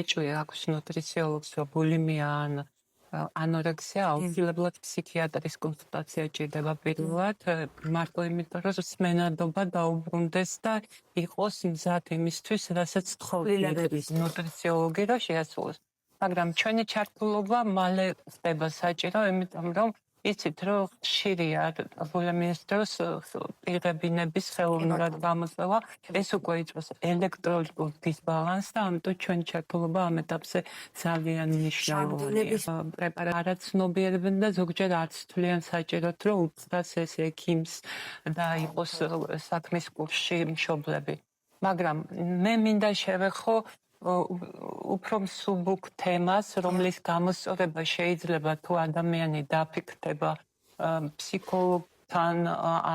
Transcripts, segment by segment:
ეჭვი აქვს ნუტრიციოლოგს, რომ ბულიმია ან ანორექსია აუცილებლად ფსიქიატრის კონსულტაცია ჭირდება პირველად, მარტო იმიტომ, რომ სმენადობა დაუბრუნდეს და იყოს მზად იმისთვის, რასაც თხოვს ნუტრიციოლოგი, რომ შეასრულოს. მაგრამ ჩვენი ჩართულობა მალე ხდება საჭირო, იმიტომ რომ იცით, რომ ხშირია ბულიმიის დროს პირღებინების ხელოვნურად გამოწვევა, ეს უკვე იწვევს ელექტროლიტულ დისბალანსს და ამიტომ ჩვენი ჩართულობა ამ ეტაპზე ძალიან მნიშვნელოვანია. პრეპარატი არც ცნობიერებენ და ზოგჯერ არც თვლიან საჭიროდ, რომ უწრას ეს ექიმს და იყოს საქმის კურსში მშობლები. მაგრამ მე მინდა შევეხო უფრო მსუბუქ თემას, რომლის გამოსწორება შეიძლება თუ ადამიანი დაფიქრდება ფსიქოლოგთან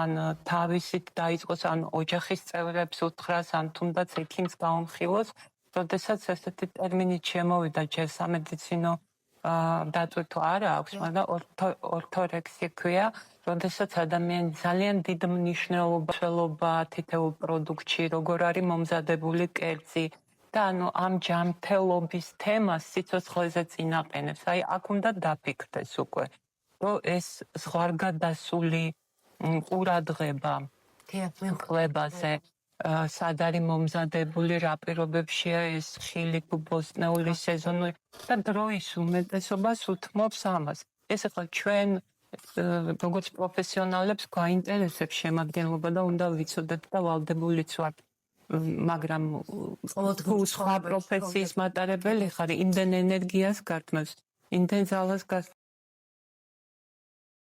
ან თავისით დაიწყოს ან ოჯახის წევრებს უთხრას ან თუნდაც ექიმს გაუმხილოს, როდესაც ესეთი ტერმინი შემოვიდა ჯერ სამედიცინო დატვირთვა არა აქვს, მაგრამ ორთორექსია ქვია, როდესაც ადამიანი ძალიან დიდ მნიშვნელობა თითოეულ პროდუქტში, როგორ არის მომზადებული კერძი და ამ ჯანმრთელობის თემას სიცოცხლეზე წინაყენებს. აი, აქ უნდა დაფიქრდეს უკვე, რომ ეს ზღვარგადასული ყურადღება კლებაზე, სად არის მომზადებული, რა პირობებშია ეს ხილი, ბოსტნეული, სეზონური და დროის უმეტესობას უთმობს ამას. ეს ახლა ჩვენ როგორც პროფესიონალებს გვაინტერესებს შემადგენლობა და უნდა ვიცოდეთ და ვალდებულიც ვართ. მაგრამ თუ სხვა პროფესიის მატარებელი ხარ, იმდენ ენერგიას გართმევს, იმდენ ძალას